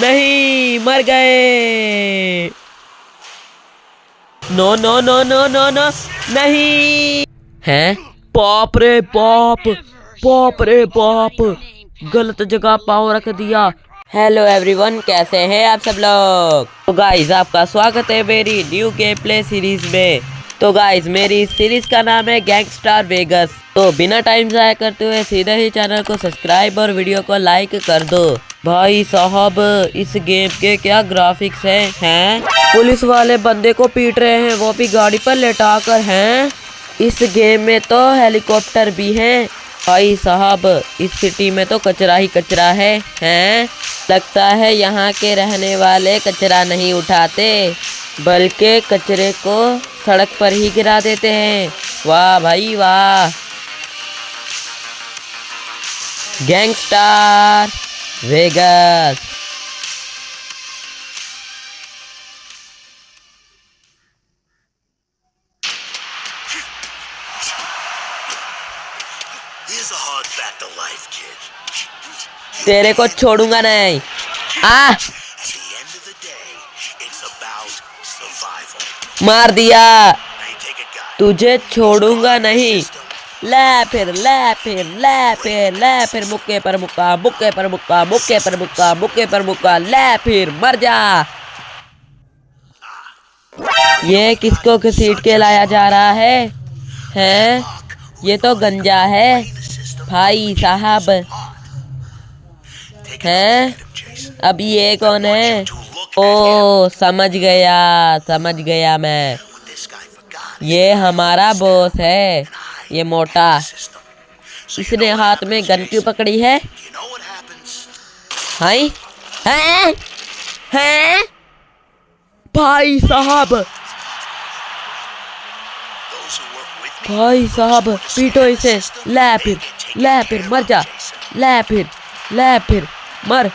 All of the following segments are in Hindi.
नहीं, मर गए। No no no no no no, नहीं। हैं? बाप रे बाप, बाप रे बाप, गलत जगह पाँव रख दिया। हेलो एवरीवन, कैसे हैं आप सब लोग। तो गाइस, आपका स्वागत है मेरी न्यू गेम प्ले सीरीज में। तो गाइस, मेरी इस सीरीज का नाम है गैंगस्टर वेगस। तो बिना टाइम जाया करते हुए सीधे ही चैनल को सब्सक्राइब और वीडियो को लाइक कर दो। भाई साहब, इस गेम के क्या ग्राफिक्स हैं? पुलिस वाले बंदे को पीट रहे हैं, वो भी गाड़ी पर लेटा कर। हैं इस गेम में तो हेलीकॉप्टर भी हैं। भाई साहब, इस सिटी में तो कचरा ही कचरा हैं? लगता है यहाँ के रहने वाले कचरा नहीं उठाते, बल्कि कचरे को सड़क पर ही गिरा देते हैं। वाह भाई वाह। Gangster Vegas. तेरे को छोड़ूंगा नहीं। आ मार दिया, तुझे छोड़ूंगा नहीं। ले फिर, ले फिर, ले फिर, ले फिर, मुक्के पर मुक्का, मुक्के पर मुक्का, मुक्के पर मुक्का, मुक्के पर मुक्का, ले फिर, मर जा। ये किसको घसीट के लाया जा रहा है? हैं? ये तो गंजा है भाई साहब। हैं? अब ये कौन है? ओ, समझ गया मैं। ये हमारा बॉस है, ये मोटा। इसने हाथ में गन क्यों पकड़ी है? हाय, हैं? हैं? भाई साहब, भाई साहब, पीटो इसे। ले फिर, मर जा। ले फिर, मर।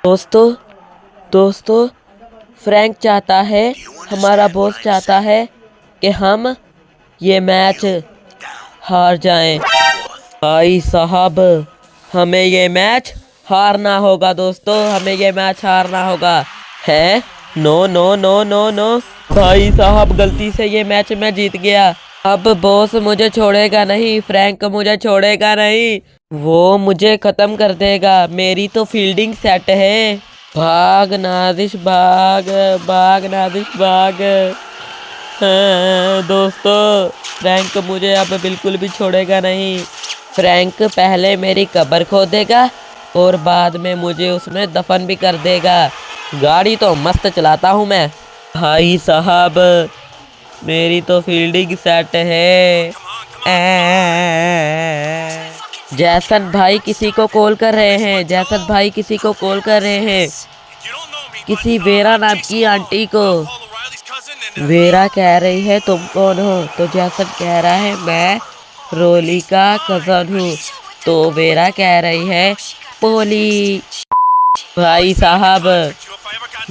दोस्तों, फ्रैंक चाहता है, हमारा बॉस चाहता है कि हम ये मैच हार जाएं। भाई साहब, हमें ये मैच हारना होगा दोस्तों, हमें ये मैच हारना होगा। है? No no no no no, भाई साहब, गलती से ये मैच मैं जीत गया। अब बॉस मुझे छोड़ेगा नहीं, फ्रैंक मुझे छोड़ेगा नहीं, वो मुझे खत्म कर देगा। मेरी तो फील्डिंग सेट है। भाग नादिश भाग, भाग नादिश भाग। हाँ, दोस्तों, फ्रैंक मुझे अब बिल्कुल भी छोड़ेगा नहीं। फ्रैंक पहले मेरी कब्र खोदेगा और बाद में मुझे उसमें दफन भी कर देगा। गाड़ी तो मस्त चलाता हूँ मैं। भाई साहब, मेरी तो फील्डिंग सेट है। जैसन भाई किसी को कॉल कर रहे हैं, जैसन भाई किसी को कॉल कर रहे हैं, किसी वेरा नाम की आंटी को। वेरा कह रही है तुम कौन हो? तो जैसन कह रहा है मैं रोली का कजन हूँ। तो वेरा कह रही है पोली। भाई साहब,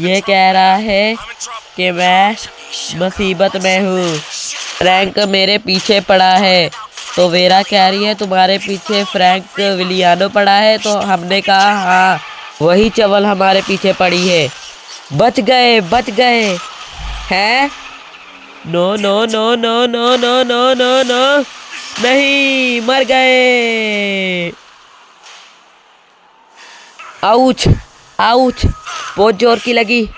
ये कह रहा है कि मैं मुसीबत में हूँ, फ्रैंक मेरे पीछे पड़ा है। तो वेरा कह रही है तुम्हारे पीछे फ्रैंक विलियानो पड़ा है? तो हमने कहा हाँ, वही चवल हमारे पीछे पड़ी है। बच गए हैं? No no no no no no no no no, नहीं, मर गए। आउच आउच, बहुत जोर की लगी।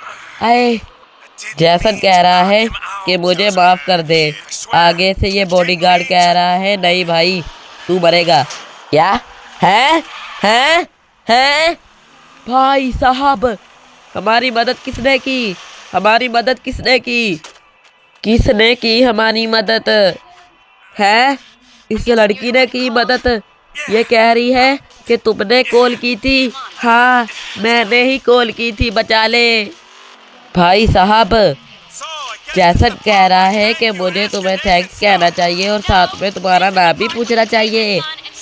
आए। जैसन कह रहा है कि मुझे माफ कर दे। आगे से ये बॉडीगार्ड कह रहा है नहीं भाई, तू मरेगा। क्या? है? हैं? हैं? भाई साहब, हमारी मदद किसने की? हमारी मदद किसने की? किसने की हमारी मदद? है? इस लड़की ने की मदद। ये कह रही है कि तुमने कॉल की थी। हाँ, मैंने ही कॉल की थी, बचा ले। भाई साहब, जैसन कह रहा है कि मुझे तुम्हें थैंक्स कहना चाहिए और साथ में तुम्हारा नाम भी पूछना चाहिए।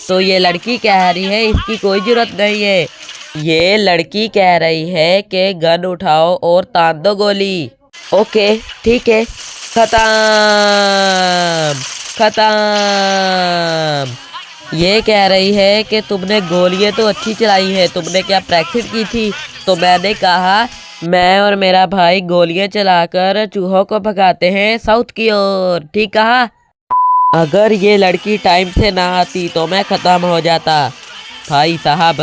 तो ये लड़की कह रही है इसकी कोई जरूरत नहीं है। ये लड़की कह रही है कि गन उठाओ और तान दो गोली। ओके, ठीक है। खत्म। ये कह रही है कि तुमने गोलियां तो अच्छी चलाई है, तुमने क्या प्रैक्टिस की थी? तो मैंने कहा मैं और मेरा भाई गोलियां चलाकर चूहों को भगाते हैं साउथ की ओर। ठीक कहा। अगर ये लड़की टाइम से ना आती तो मैं खत्म हो जाता। भाई साहब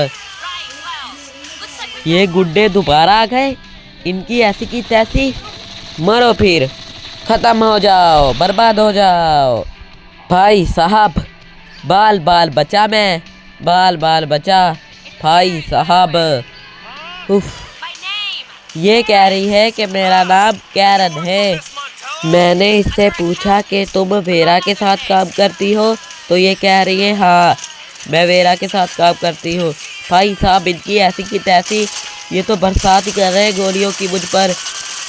ये गुड्डे दोबारा आ गए, इनकी ऐसी की तैसी। मरो फिर, खत्म हो जाओ, बर्बाद हो जाओ। भाई साहब बाल बाल बचा, मैं बाल बाल बचा। भाई साहब उफ। ये कह रही है कि मेरा नाम कैरन है। मैंने इससे पूछा कि तुम वेरा के साथ काम करती हो, तो ये कह रही है हाँ मैं वेरा के साथ काम करती हूँ। भाई साहब इनकी ऐसी की तैसी, ये तो बरसात ही कर रहे हैं गोलियों की मुझ पर।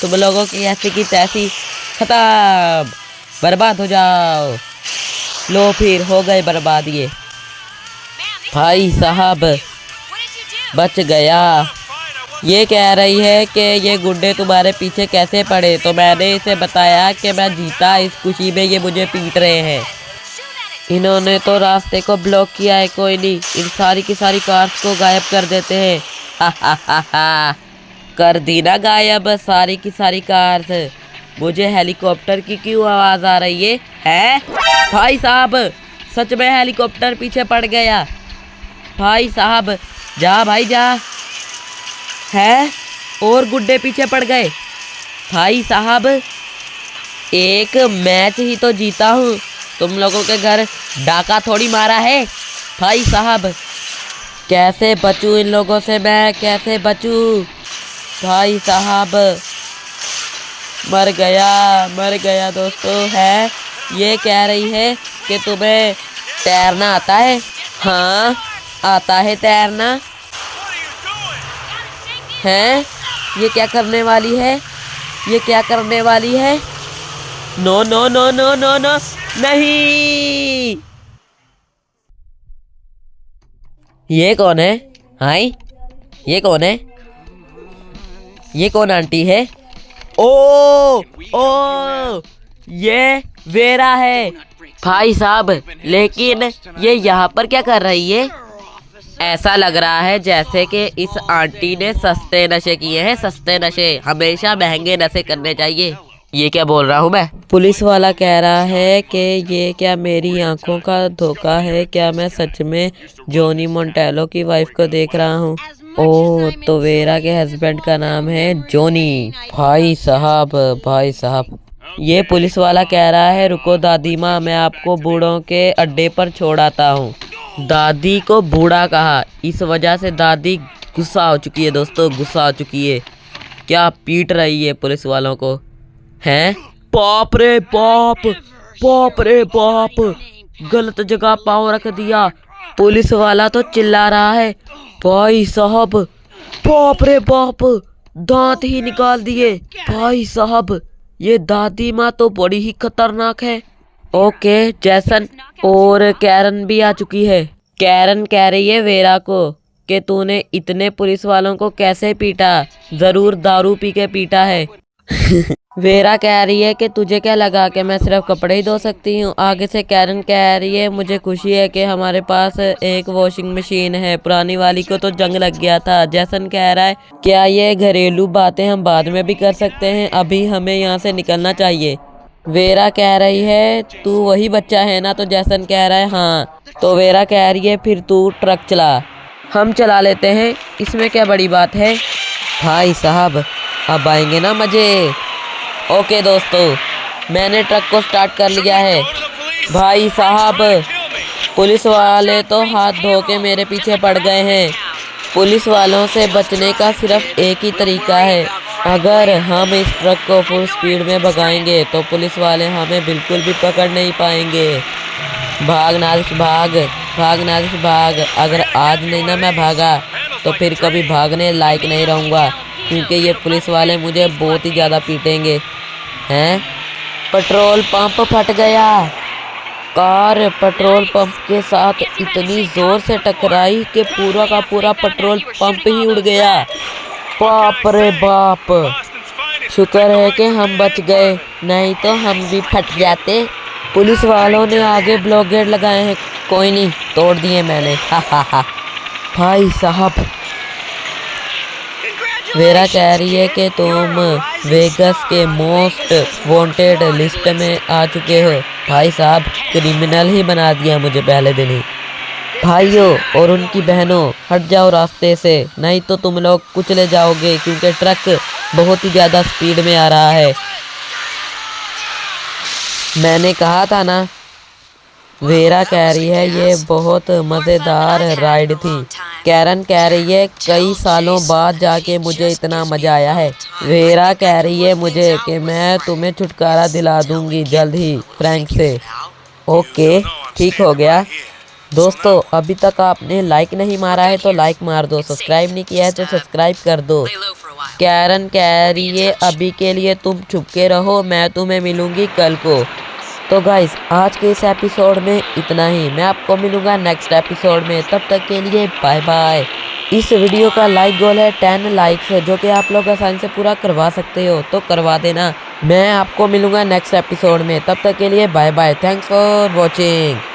तुम लोगों की ऐसी की तैसी, खत्म, बर्बाद हो जाओ। लो फिर हो गए बर्बाद ये। भाई साहब बच गया। ये कह रही है कि ये गुंडे तुम्हारे पीछे कैसे पड़े, तो मैंने इसे बताया कि मैं जीता, इस खुशी में ये मुझे पीट रहे हैं। इन्होंने तो रास्ते को ब्लॉक किया है, कोई नहीं, इन सारी की सारी कार्स को गायब कर देते हैं। हा हा हा हा, कर दी ना गायब सारी की सारी कार्स। मुझे हेलीकॉप्टर की क्यों आवाज आ रही है? भाई साहब सच में हेलीकॉप्टर पीछे पड़ गया। भाई साहब जा भाई जा। है और गुड्डे पीछे पड़ गए। भाई साहब एक मैच ही तो जीता हूँ, तुम लोगों के घर डाका थोड़ी मारा है। भाई साहब कैसे बचूं इन लोगों से, मैं कैसे बचूं? भाई साहब मर गया दोस्तों। है ये कह रही है कि तुम्हें तैरना आता है? हाँ आता है तैरना। हैं ये क्या करने वाली है? ये क्या करने वाली है? No no no no no no नहीं। ये कौन है? हाय ये कौन है? ये कौन आंटी है? ओ ओ ये वेरा है। भाई साहब लेकिन ये यहाँ पर क्या कर रही है? ऐसा लग रहा है जैसे कि इस आंटी ने सस्ते नशे किए हैं। सस्ते नशे, हमेशा महंगे नशे करने चाहिए। ये क्या बोल रहा हूँ मैं? पुलिस वाला कह रहा है कि ये क्या मेरी आंखों का धोखा है, क्या मैं सच में जॉनी मोंटेलो की वाइफ को देख रहा हूँ? ओह तो वेरा के हस्बैंड का नाम है जॉनी। भाई साहब ये पुलिस वाला कह रहा है रुको दादी माँ, मैं आपको बूढ़ों के अड्डे पर छोड़ आता हूँ। दादी को बूढ़ा कहा, इस वजह से दादी गुस्सा हो चुकी है दोस्तों, गुस्सा हो चुकी है। क्या पीट रही है पुलिस वालों को? हैं? बाप रे बाप, बाप रे बाप, गलत जगह पाँव रख दिया। पुलिस वाला तो चिल्ला रहा है। भाई साहब बाप रे बाप, दांत ही निकाल दिए। भाई साहब ये दादी माँ तो बड़ी ही खतरनाक है। ओके जैसन और कैरन भी आ चुकी है। कैरन कह रही है वेरा को कि तूने इतने पुलिस वालों को कैसे पीटा? जरूर दारू पी के पीटा है। वेरा कह रही है कि तुझे क्या लगा कि मैं सिर्फ कपड़े ही धो सकती हूँ? आगे से कैरन कह रही है मुझे खुशी है कि हमारे पास एक वॉशिंग मशीन है, पुरानी वाली को तो जंग लग गया था। जैसन कह रहा है क्या ये घरेलू बातें हम बाद में भी कर सकते हैं, अभी हमें यहाँ से निकलना चाहिए। वेरा कह रही है तू वही बच्चा है ना? तो जैसन कह रहा है हाँ। तो वेरा कह रही है फिर तू ट्रक चला। हम चला लेते हैं, इसमें क्या बड़ी बात है। भाई साहब अब आएंगे ना मजे। ओके दोस्तों मैंने ट्रक को स्टार्ट कर लिया है। भाई साहब पुलिस वाले तो हाथ धो के मेरे पीछे पड़ गए हैं। पुलिस वालों से बचने का सिर्फ एक ही तरीका है, अगर हम इस ट्रक को फुल स्पीड में भगाएंगे तो पुलिस वाले हमें बिल्कुल भी पकड़ नहीं पाएंगे। भाग नारिश भाग, भाग नारिश भाग। अगर आज नहीं ना मैं भागा तो फिर कभी भागने लायक नहीं रहूँगा, क्योंकि ये पुलिस वाले मुझे बहुत ही ज़्यादा पीटेंगे। हैं? पेट्रोल पंप फट गया। कार पेट्रोल पंप के साथ इतनी ज़ोर से टकराई कि पूरा का पूरा पेट्रोल पंप ही उड़ गया। बाप रे बाप, शुक्र है कि हम बच गए, नहीं तो हम भी फट जाते। पुलिस वालों ने आगे ब्लॉकेड लगाए हैं। कोई नहीं, तोड़ दिए मैंने। हा हा हा। भाई साहब, वेरा कह रही है कि तुम वेगस के मोस्ट वांटेड लिस्ट में आ चुके हो। भाई साहब, क्रिमिनल ही बना दिया मुझे पहले दिन ही। भाइयों और उनकी बहनों, हट जाओ रास्ते से, नहीं तो तुम लोग कुचले जाओगे, क्योंकि ट्रक बहुत ही ज़्यादा स्पीड में आ रहा है। मैंने कहा था ना। वेरा कह रही है ये बहुत मज़ेदार राइड थी। कैरन कह रही है कई सालों बाद जाके मुझे इतना मज़ा आया है। वेरा कह रही है मुझे कि मैं तुम्हें छुटकारा दिला दूंगी जल्द ही फ्रैंक से। ओके, ठीक हो गया। दोस्तों, अभी तक आपने लाइक नहीं मारा है तो लाइक मार दो, सब्सक्राइब नहीं किया है तो सब्सक्राइब कर दो। कैरन कह रही है अभी के लिए तुम चुप के रहो, मैं तुम्हें मिलूंगी कल को। तो गाइस, आज के इस एपिसोड में इतना ही। मैं आपको मिलूंगा नेक्स्ट एपिसोड में, तब तक के लिए बाय बाय। इस वीडियो का लाइक गोल है 10 लाइक्स, जो कि आप लोग आसानी से पूरा करवा सकते हो, तो करवा देना। मैं आपको मिलूंगा नेक्स्ट एपिसोड में, तब तक के लिए bye bye. Thanks for watching.